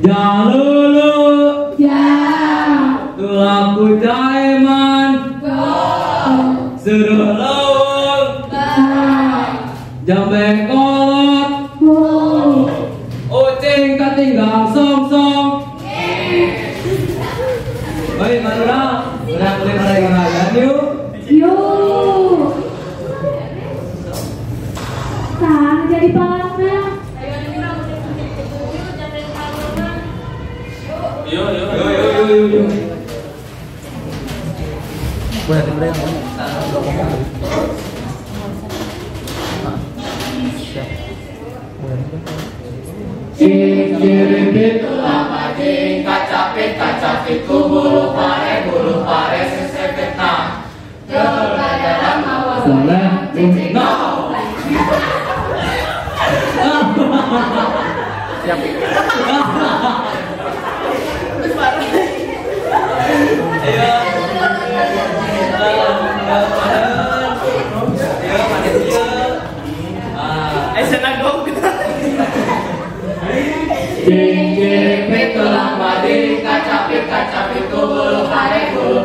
Jalulu tulaku daiman seru lawang jambe kolot ucing katinggal song-song. Baik Madura, udah mulai merayakan yuk. Yuk. Tahan jadi palangnya. Yuk. Berarti mereka Ciri-ciri lama ding kacapit bulu pare sesepet nah coba dalam awas Salah no. siap. Ciri-ciri lama ding kacapit bulu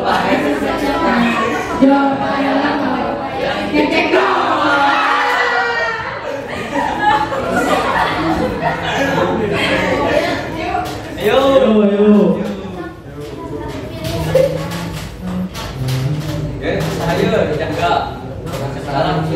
pare sesepet nah coba dalam awas no. Ayo. Saya jaga. Sekarang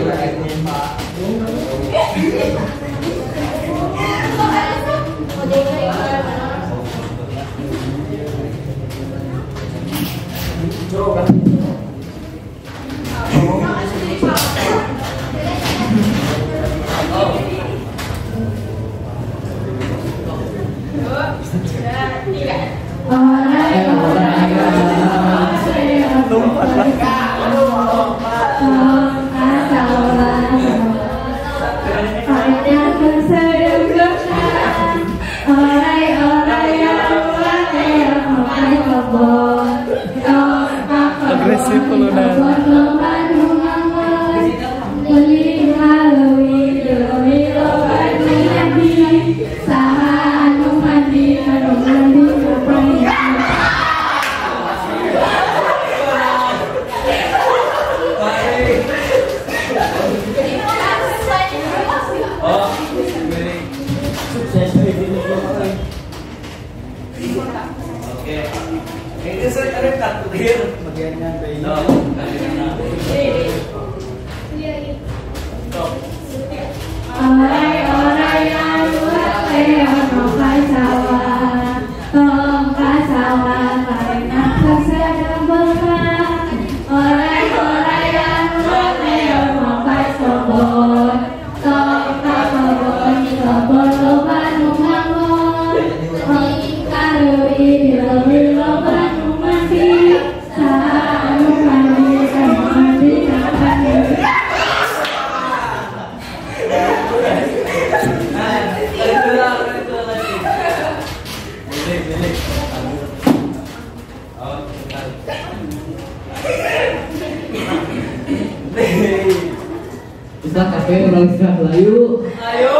agresif lu dah. ini saya cari takdir bagiannya Orai yang luar leon okai sawah tongka sawah karena kesedang berkah. Orai yang luar leon okai sobon tongka sobon sobon loban umangon karui dilewi loban umasi sanu mandi mandi mandi. Bisa kafe orang istirahat Melayu. Ayo.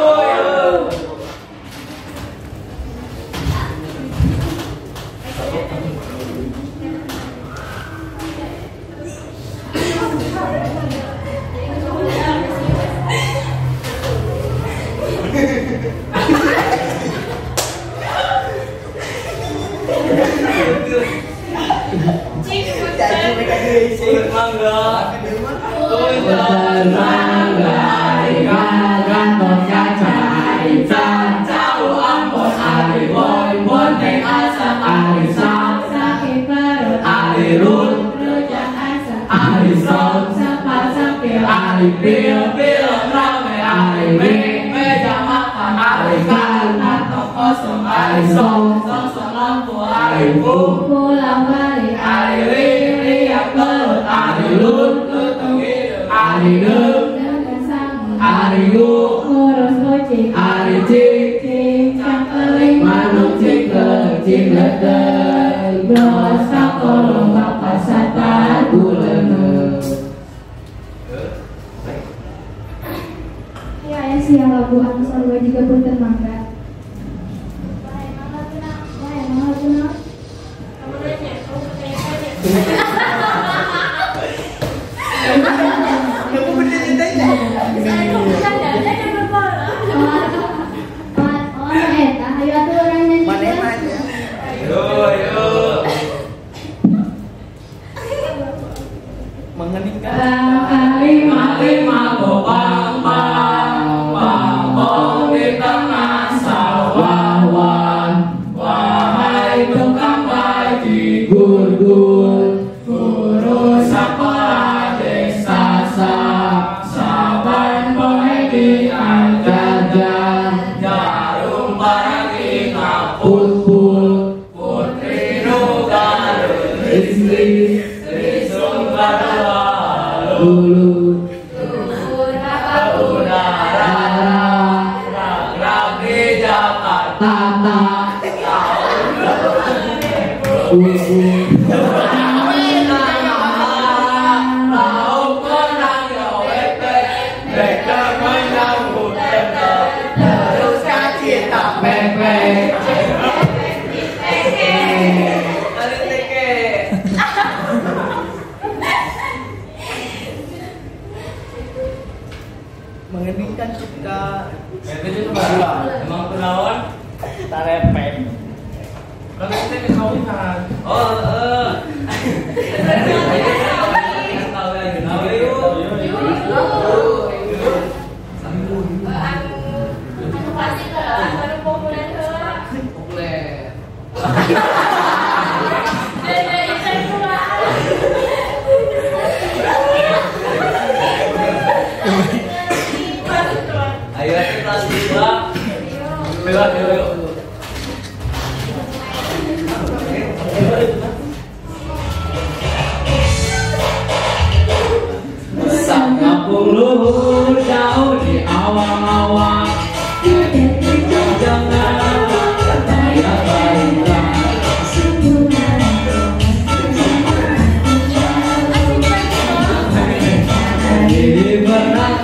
Siang labuhan sarwa juga punten mangga. lima gopang bang di tengah sawah. Wahai tukang baji gur-gur, guru sekolah desa saban poe diajar, jarum paragi ngaput-put, putri nugaru istri sunggar dulu. Mengeningkan cipta. Itu emang kenawan Tarepek. kalau kita kekawinan. Tahu lagi. pasti kalau baru populer Populer. dari semua. Ayo kita dua. Lewat dulu. Sang kampung luhur jauh di awang-awang, jangan percaya baiklah. Ini berat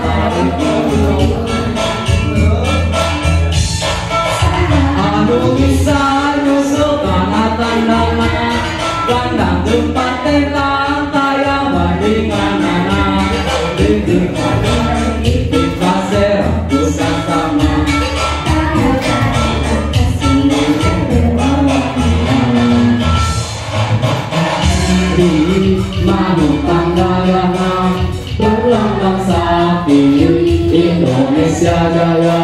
anu bisa nyusul karena tandangan kandang tempat tentang tayang bandingan anak di pasir bukan sama di manutan dayangan berlambang sapi Indonesia Jaya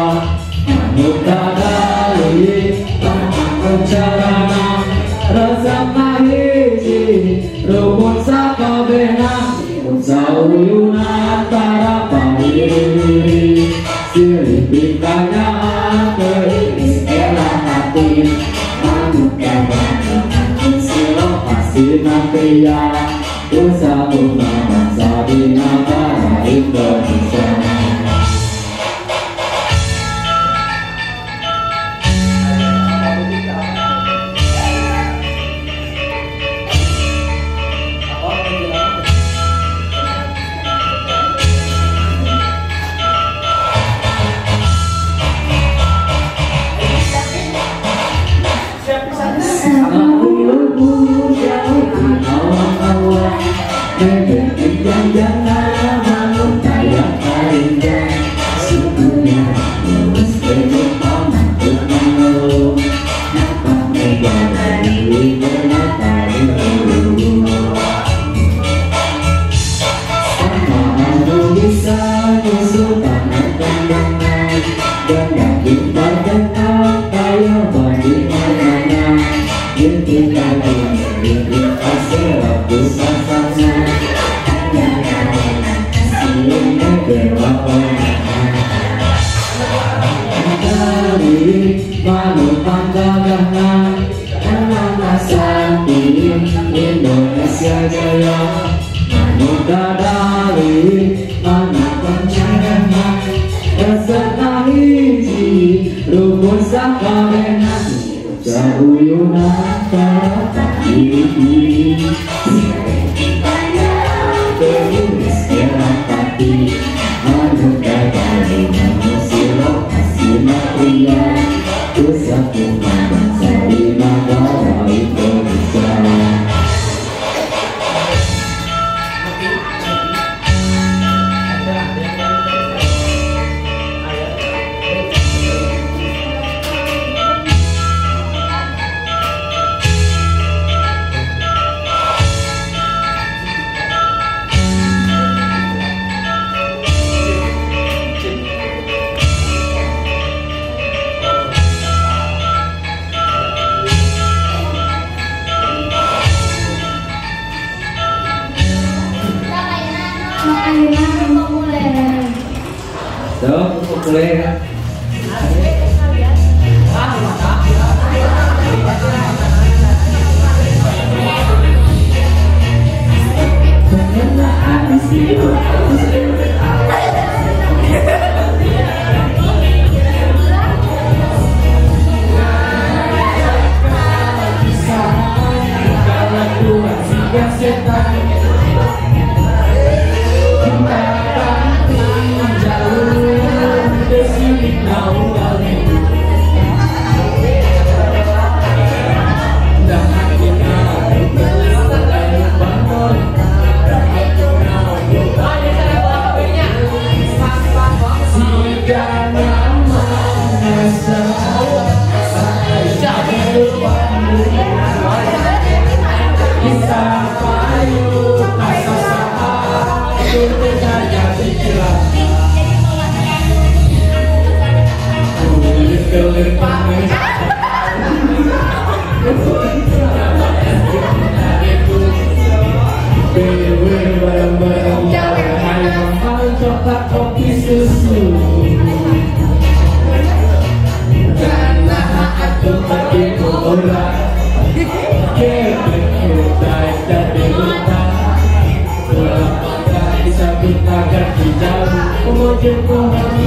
manutan dari tanah perjalanan resepna hiji rukun sakabehna sauyunan para pahiri silih pikanyaan keiris elah hati manutan dari silo pasti nantiya usaha bangsa di negara Indonesia. Indonesia Jaya Manusia dari mana pencahayaan resepna hiji rukun sakabehna sauyunan para pahiri keiris elah hati manusia dari manusia asina pria usaha bangsa di negara Indonesia. Dok, populer. Coklat kopi susu karena aku pakai orang kita jadi lupa kalau bisa kita ganti jauh mau jemput hati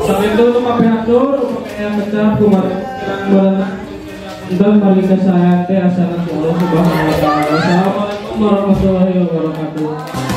Sampai itu untuk atur yang pecah kumaha dan balik ke saya teh asana Allah Subhanahu wa taala. Assalamualaikum warahmatullahi wabarakatuh.